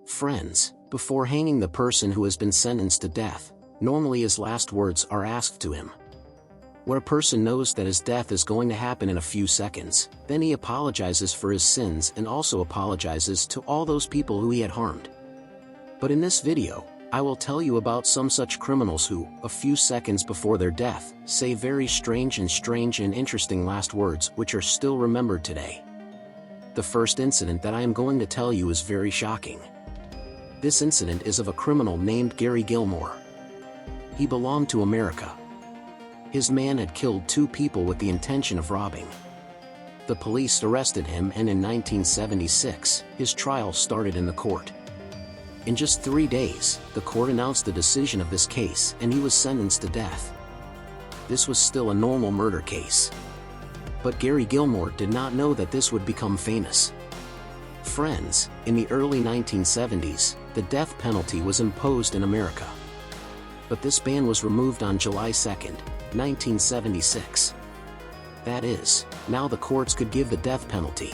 Friends, before hanging the person who has been sentenced to death, normally his last words are asked to him. When a person knows that his death is going to happen in a few seconds, then he apologizes for his sins and also apologizes to all those people who he had harmed. But in this video, I will tell you about some such criminals who, a few seconds before their death, say very strange and interesting last words which are still remembered today. The first incident that I am going to tell you is very shocking. This incident is of a criminal named Gary Gilmore. He belonged to America. His man had killed 2 people with the intention of robbing. The police arrested him, and in 1976, his trial started in the court. In just 3 days, the court announced the decision of this case and he was sentenced to death. This was still a normal murder case. But Gary Gilmore did not know that this would become famous. Friends, in the early 1970s, the death penalty was imposed in America. But this ban was removed on July 2nd, 1976. That is, now the courts could give the death penalty.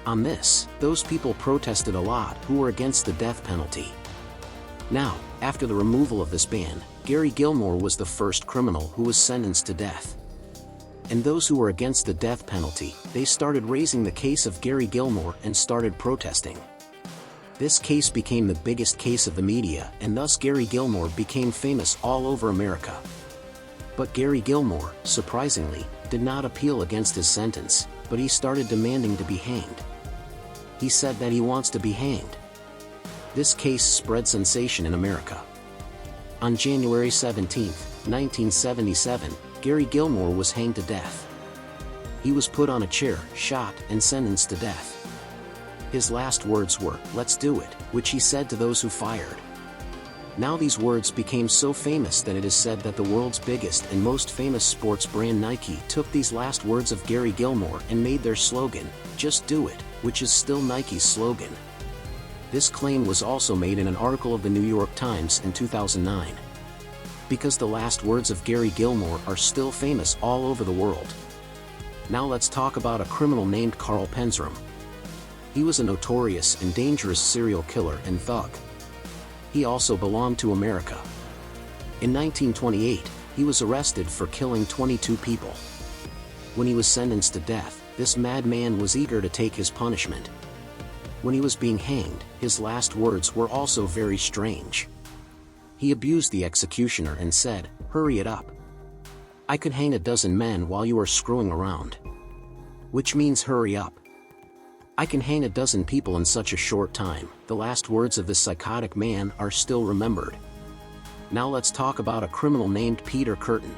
On this, those people protested a lot who were against the death penalty. Now, after the removal of this ban, Gary Gilmore was the first criminal who was sentenced to death. And those who were against the death penalty, they started raising the case of Gary Gilmore and started protesting. This case became the biggest case of the media, and thus Gary Gilmore became famous all over America. But Gary Gilmore, surprisingly, did not appeal against his sentence, but he started demanding to be hanged. He said that he wants to be hanged. This case spread sensation in America. On January 17, 1977, Gary Gilmore was hanged to death. He was put on a chair, shot, and sentenced to death. His last words were, "Let's do it," which he said to those who fired. Now these words became so famous that it is said that the world's biggest and most famous sports brand Nike took these last words of Gary Gilmore and made their slogan, "Just do it," which is still Nike's slogan. This claim was also made in an article of the New York Times in 2009. Because the last words of Gary Gilmore are still famous all over the world. Now let's talk about a criminal named Carl Pensram. He was a notorious and dangerous serial killer and thug. He also belonged to America. In 1928, he was arrested for killing 22 people. When he was sentenced to death, this madman was eager to take his punishment. When he was being hanged, his last words were also very strange. He abused the executioner and said, "Hurry it up. I could hang a dozen men while you are screwing around." Which means hurry up. I can hang a dozen people in such a short time. The last words of this psychotic man are still remembered. Now let's talk about a criminal named Peter Kürten.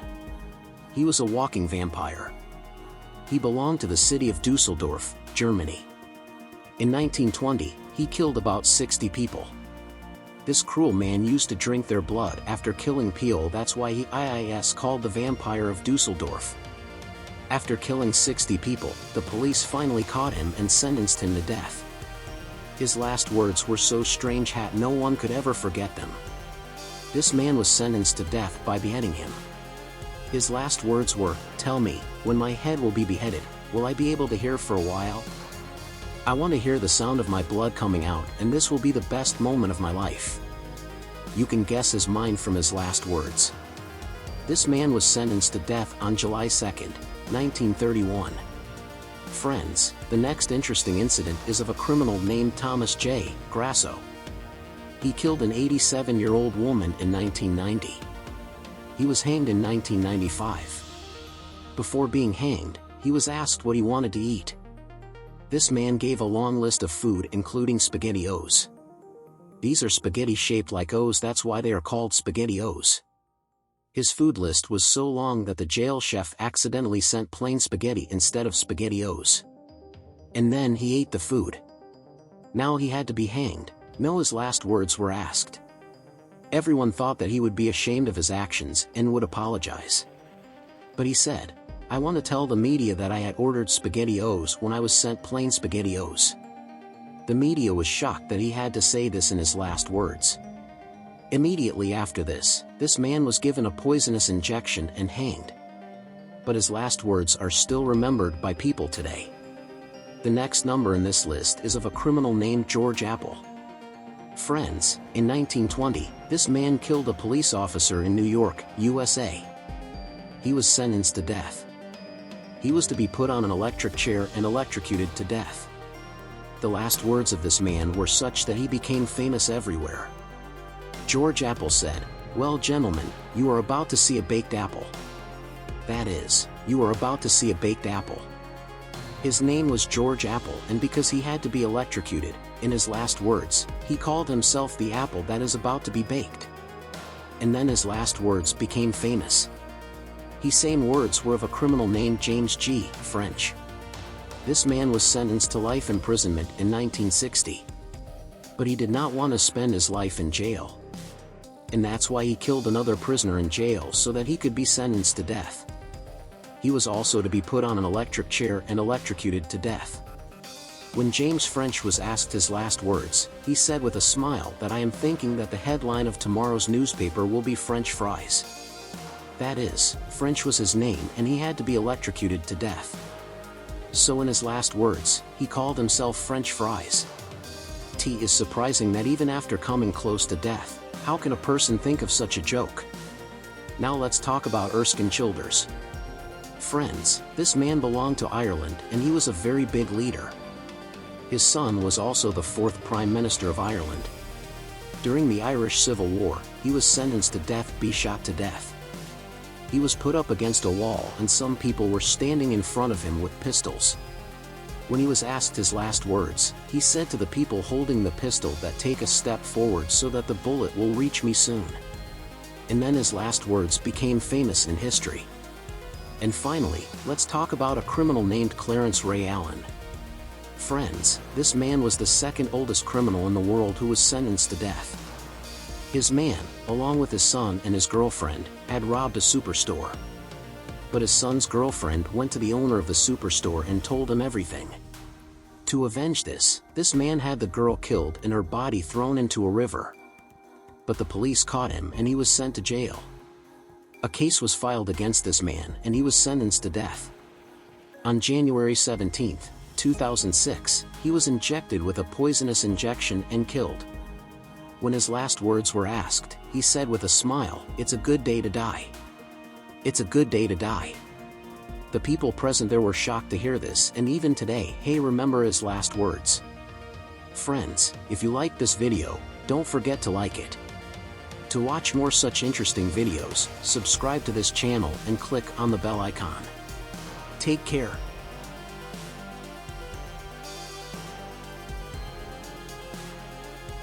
He was a walking vampire. He belonged to the city of Dusseldorf, Germany. In 1920, he killed about 60 people. This cruel man used to drink their blood after killing people. That's why he is called the Vampire of Dusseldorf. After killing 60 people, the police finally caught him and sentenced him to death. His last words were so strange that no one could ever forget them. This man was sentenced to death by beheading him. His last words were, "Tell me, when my head will be beheaded, will I be able to hear for a while? I want to hear the sound of my blood coming out, and this will be the best moment of my life." You can guess his mind from his last words. This man was sentenced to death on July 2nd, 1931. Friends, the next interesting incident is of a criminal named Thomas J. Grasso. He killed an 87-year-old woman in 1990. He was hanged in 1995. Before being hanged, he was asked what he wanted to eat. This man gave a long list of food including SpaghettiOs. These are spaghetti shaped like O's, that's why they are called SpaghettiOs. His food list was so long that the jail chef accidentally sent plain spaghetti instead of SpaghettiOs. And then he ate the food. Now he had to be hanged. No, his last words were asked. Everyone thought that he would be ashamed of his actions and would apologize. But he said, "I want to tell the media that I had ordered SpaghettiOs when I was sent plain SpaghettiOs." The media was shocked that he had to say this in his last words. Immediately after this man was given a poisonous injection and hanged. But his last words are still remembered by people today. The next number in this list is of a criminal named George Apple. Friends, in 1920, this man killed a police officer in New York, USA. He was sentenced to death. He was to be put on an electric chair and electrocuted to death. The last words of this man were such that he became famous everywhere. George Apple said, "Well, gentlemen, you are about to see a baked apple. That is, you are about to see a baked apple." His name was George Apple, and because he had to be electrocuted, in his last words, he called himself the apple that is about to be baked. And then his last words became famous. His same words were of a criminal named James G. French. This man was sentenced to life imprisonment in 1960. But he did not want to spend his life in jail. And that's why he killed another prisoner in jail so that he could be sentenced to death. He was also to be put on an electric chair and electrocuted to death. When James French was asked his last words, he said with a smile that "I am thinking that the headline of tomorrow's newspaper will be French fries." That is, French was his name and he had to be electrocuted to death. So in his last words, he called himself French fries. It is surprising that even after coming close to death, how can a person think of such a joke? Now let's talk about Erskine Childers. Friends, this man belonged to Ireland and he was a very big leader. His son was also the 4th Prime Minister of Ireland. During the Irish Civil War, he was sentenced to death, be shot to death. He was put up against a wall and some people were standing in front of him with pistols. When he was asked his last words, he said to the people holding the pistol that "Take a step forward so that the bullet will reach me soon." And then his last words became famous in history. And finally, let's talk about a criminal named Clarence Ray Allen. Friends, this man was the second oldest criminal in the world who was sentenced to death. His man, along with his son and his girlfriend, had robbed a superstore. But his son's girlfriend went to the owner of the superstore and told him everything. To avenge this man had the girl killed and her body thrown into a river. But the police caught him and he was sent to jail. A case was filed against this man and he was sentenced to death. On January 17, 2006, he was injected with a poisonous injection and killed. When his last words were asked, he said with a smile, "It's a good day to die. It's a good day to die." The people present there were shocked to hear this, and even today, hey, remember his last words. Friends, if you like this video, don't forget to like it. To watch more such interesting videos, subscribe to this channel and click on the bell icon. Take care.